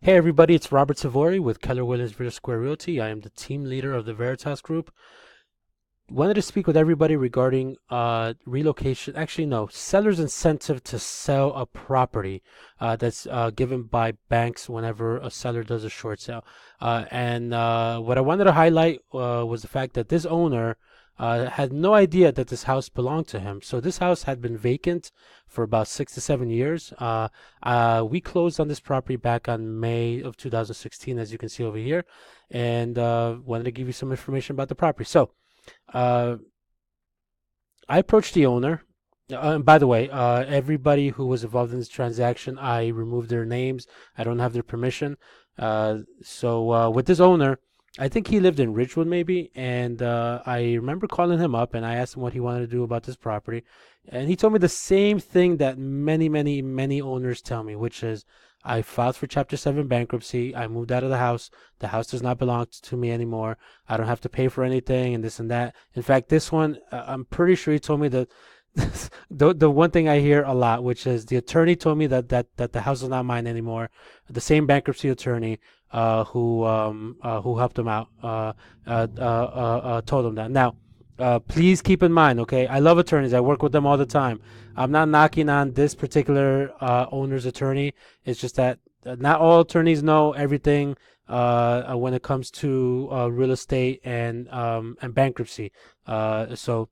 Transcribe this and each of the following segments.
Hey everybody, it's Robert Sivori with Keller Williams Real Square Realty. I am the team leader of the Veritas Group. Wanted to speak with everybody regarding relocation. Actually, no, seller's incentive to sell a property that's given by banks whenever a seller does a short sale. And what I wanted to highlight was the fact that this owner had no idea that this house belonged to him. So this house had been vacant for about 6 to 7 years. We closed on this property back on May of 2016, as you can see over here, and wanted to give you some information about the property. So. Uh, I approached the owner. And by the way, everybody who was involved in this transaction, I removed their names. I don't have their permission. So with this owner, I think he lived in Ridgewood maybe, and I remember calling him up and I asked him what he wanted to do about this property, and he told me the same thing that many owners tell me, which is I filed for Chapter 7 bankruptcy. I moved out of the house. The house does not belong to me anymore. I don't have to pay for anything and this and that. In fact, this one, I'm pretty sure he told me that the one thing I hear a lot, which is the attorney told me that the house is not mine anymore. The same bankruptcy attorney who helped him out told him that. Now, please keep in mind, okay? I love attorneys. I work with them all the time. I'm not knocking on this particular owner's attorney. It's just that not all attorneys know everything when it comes to real estate and bankruptcy. So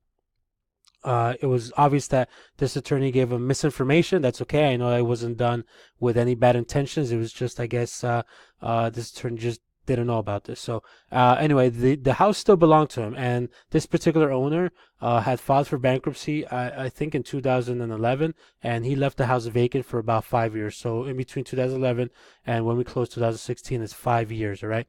it was obvious that this attorney gave him misinformation. That's okay. I know it wasn't done with any bad intentions. It was just, I guess, this attorney just didn't know about this. So anyway, the house still belonged to him, and this particular owner had filed for bankruptcy, I think, in 2011, and he left the house vacant for about 5 years. So in between 2011 and when we closed 2016, it's 5 years. All right.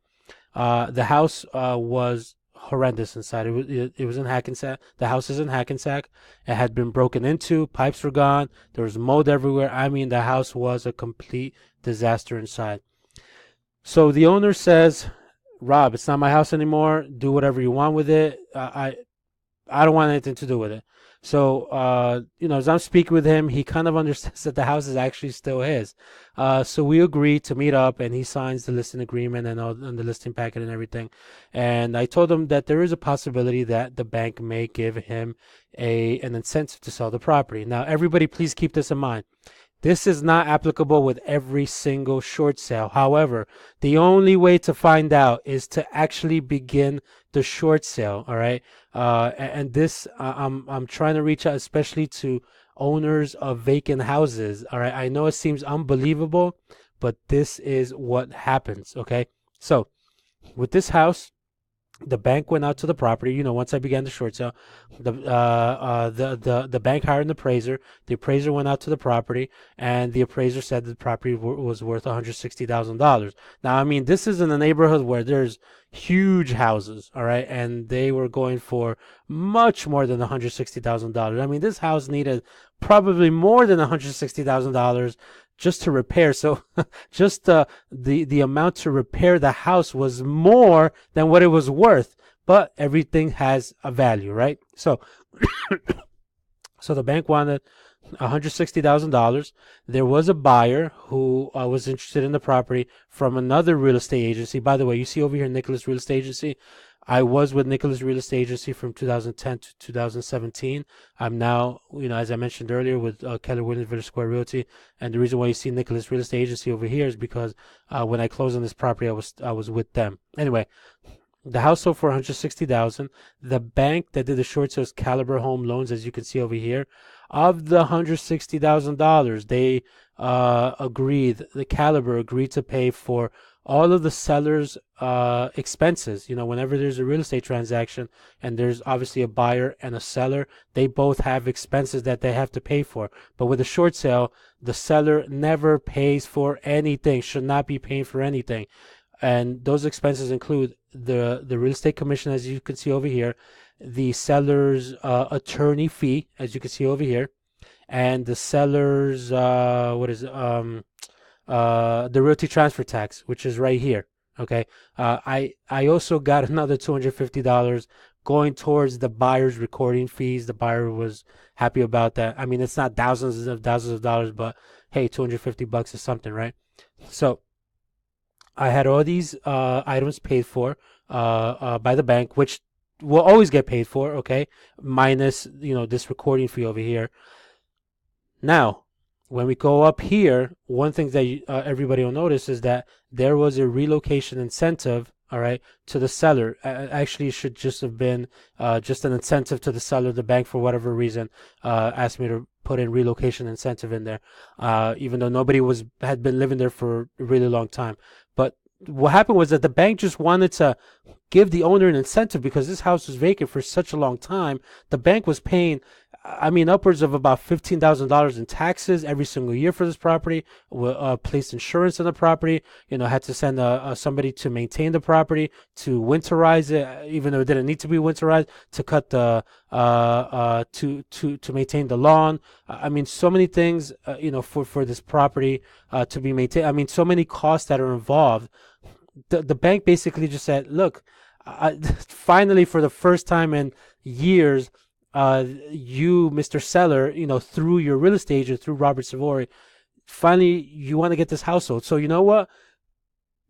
The house was horrendous inside. It was in Hackensack. The house is in Hackensack. It had been broken into. Pipes were gone. There was mold everywhere. I mean, the house was a complete disaster inside. So the owner says, "Rob, it's not my house anymore. Do whatever you want with it. I don't want anything to do with it." So, as I'm speaking with him, he kind of understands that the house is actually still his. So we agree to meet up, and he signs the listing agreement and the listing packet and everything. And I told him that there is a possibility that the bank may give him an incentive to sell the property. Now, everybody, please keep this in mind. This is not applicable with every single short sale. However, the only way to find out is to actually begin the short sale. All right, and this I'm trying to reach out, especially to owners of vacant houses. All right, I know it seems unbelievable, but this is what happens. Okay, so with this house, the bank went out to the property. Once I began the short sale, the bank hired an appraiser. The appraiser went out to the property, and the appraiser said the property was worth $160,000. Now, I mean, this is in a neighborhood where there's huge houses, all right, and they were going for much more than $160,000. I mean, this house needed probably more than $160,000 just to repair. So just the amount to repair the house was more than what it was worth. But everything has a value, right? So so the bank wanted $160,000. There was a buyer who was interested in the property from another real estate agency. By the way, you see over here Nicholas Real Estate Agency. I was with Nicholas Real Estate Agency from 2010 to 2017. I'm now, as I mentioned earlier, with Keller Williams Real Square Realty. And the reason why you see Nicholas Real Estate Agency over here is because when I closed on this property, I was with them. Anyway, the house sold for $160,000. The bank that did the short sales, Caliber Home Loans, as you can see over here, of the $160,000, they agreed. The Caliber agreed to pay for all of the seller's expenses. Whenever there's a real estate transaction and there's obviously a buyer and a seller, they both have expenses that they have to pay for. But with a short sale, the seller never pays for anything, should not be paying for anything. And those expenses include the real estate commission, as you can see over here, the seller's attorney fee, as you can see over here, and the seller's the realty transfer tax, which is right here. Okay, I also got another $250 going towards the buyer's recording fees. The buyer was happy about that. I mean, it's not thousands of dollars, but hey, $250 is something, right? So I had all these items paid for by the bank, which will always get paid for, okay, minus this recording fee over here. Now, when we go up here, one thing that everybody will notice is that there was a relocation incentive, all right, to the seller. Actually, it should just have been just an incentive to the seller. The bank, for whatever reason, asked me to put in relocation incentive in there, even though nobody had been living there for a really long time. But what happened was that the bank just wanted to give the owner an incentive because this house was vacant for such a long time. The bank was paying, I mean, upwards of about $15,000 in taxes every single year for this property. Placed insurance on the property. Had to send somebody to maintain the property, to winterize it, even though it didn't need to be winterized, to cut the to maintain the lawn. I mean, so many things, for this property to be maintained. I mean, so many costs that are involved. The bank basically just said, look, finally, for the first time in years, you, Mr. Seller, through your real estate agent, through Robert Sivori, finally you want to get this house sold. So you know what?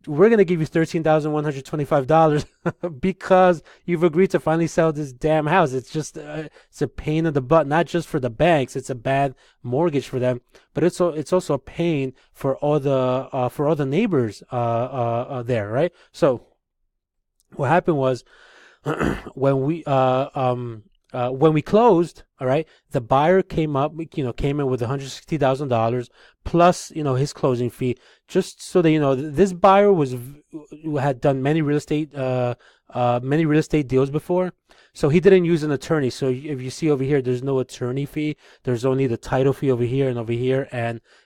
We're gonna give you $13,125 because you've agreed to finally sell this damn house. It's just it's a pain in the butt, not just for the banks. It's a bad mortgage for them, but it's also a pain for all the neighbors there, right? So what happened was when we closed, all right, the buyer came in with $160,000 plus, his closing fee. Just so that this buyer had done many real estate deals before, so he didn't use an attorney. So if you see over here, there's no attorney fee. There's only the title fee over here, and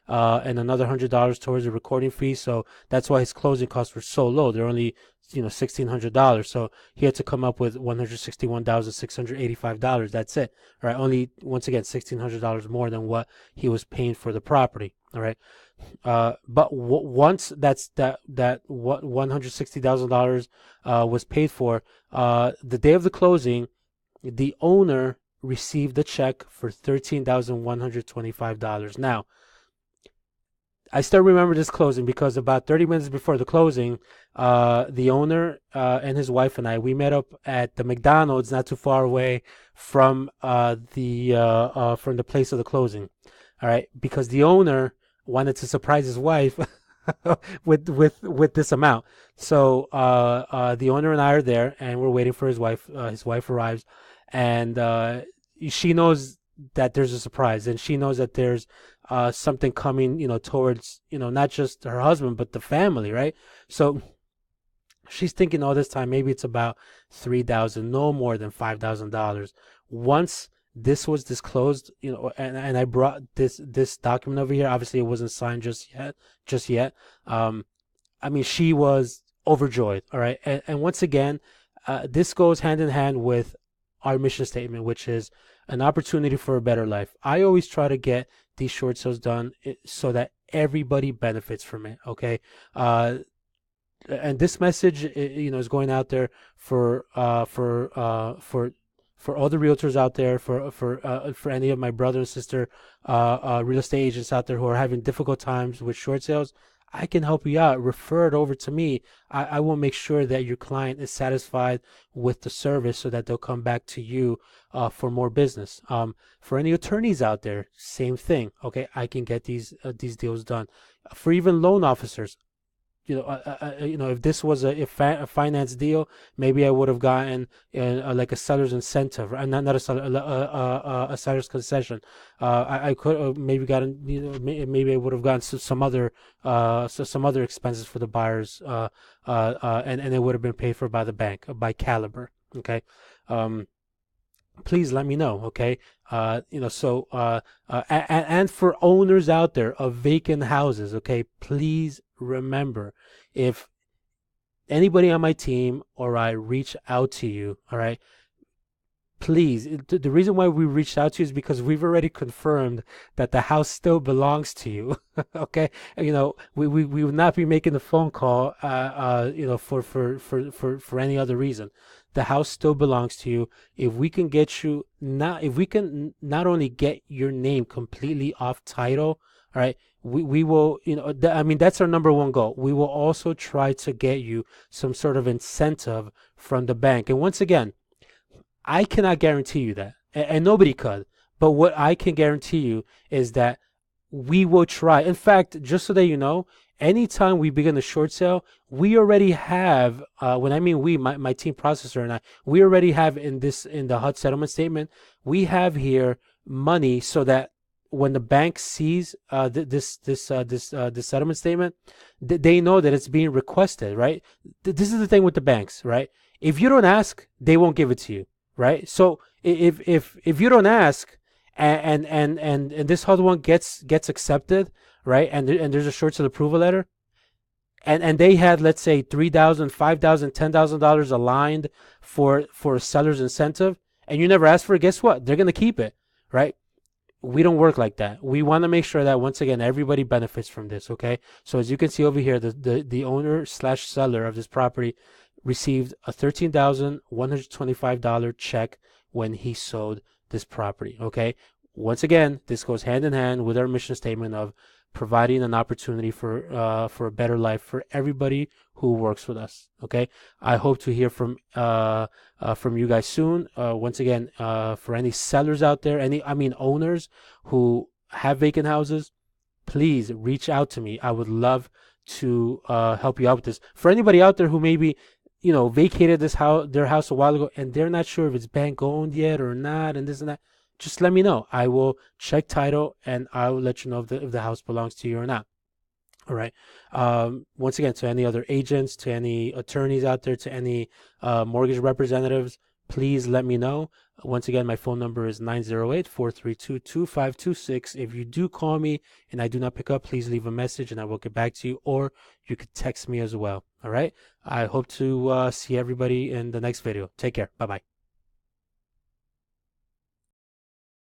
another $100 towards the recording fee. So that's why his closing costs were so low. They're only $1,600. So he had to come up with $161,685. That's it. All right. Only, once again, $1,600 more than what he was paying for the property. All right. But once that what $160,000 was paid for, the day of the closing, the owner received a check for $13,125. Now, I still remember this closing because about 30 minutes before the closing, the owner and his wife and we met up at the McDonald's not too far away from the place of the closing. All right, because the owner wanted to surprise his wife with this amount. So the owner and I are there, and we're waiting for his wife. His wife arrives, and she knows that there's a surprise, and she knows that there's something coming, towards, not just her husband, but the family, right? So she's thinking all this time, maybe it's about $3,000, no more than $5,000. Once this was disclosed, and I brought this document over here. Obviously, it wasn't signed just yet. I mean, she was overjoyed. All right, and once again, this goes hand in hand with our mission statement, which is an opportunity for a better life. I always try to get these short sales done so that everybody benefits from it. Okay, and this message, is going out there for all the realtors out there, for any of my brother and sister real estate agents out there who are having difficult times with short sales. I can help you out. Refer it over to me. I will make sure that your client is satisfied with the service so that they'll come back to you for more business. For any attorneys out there, same thing. Okay, I can get these deals done. For even loan officers, if this was a finance deal, maybe I would have gotten like a seller's incentive, not a seller, a seller's concession. I could have maybe gotten, maybe I would have gotten some other expenses for the buyers, and it would have been paid for by the bank, by Caliber. Okay. Please let me know, okay? And for owners out there of vacant houses, okay, please remember, if anybody on my team or I reach out to you, all right, please, the reason why we reached out to you is because we've already confirmed that the house still belongs to you. Okay, we would not be making the phone call for any other reason. The house still belongs to you. If we can not only get your name completely off title, all right, we will, I mean, that's our number one goal. We will also try to get you some sort of incentive from the bank. And once again, I cannot guarantee you that, and nobody could. But what I can guarantee you is that we will try. In fact, just so that you know, anytime we begin a short sale, we already have, when I mean we, my team processor and I, we already have in the HUD settlement statement, we have here money so that when the bank sees this settlement statement, they know that it's being requested, right? This is the thing with the banks, right? If you don't ask, they won't give it to you, right? So if you don't ask, and this HUD one gets accepted, right? And there's a short sale approval letter, and they had, let's say, $3,000, $5,000, $10,000 aligned for a seller's incentive, and you never asked for it. Guess what? They're gonna keep it, right? We don't work like that. We want to make sure that, once again, everybody benefits from this. Okay, so as you can see over here, the owner slash seller of this property received a $13,125 check when he sold this property. Okay, once again, this goes hand in hand with our mission statement of providing an opportunity for a better life for everybody who works with us. Okay, I hope to hear from you guys soon. Once again, for any sellers out there, owners who have vacant houses, please reach out to me. I would love to help you out with this. For anybody out there who maybe vacated their house a while ago and they're not sure if it's bank owned yet or not, and this and that, just let me know. I will check title and I will let you know if the house belongs to you or not. All right. Once again, to any other agents, to any attorneys out there, to any mortgage representatives, please let me know. Once again, my phone number is 908-432-2526. If you do call me and I do not pick up, please leave a message and I will get back to you, or you could text me as well. All right. I hope to see everybody in the next video. Take care. Bye-bye.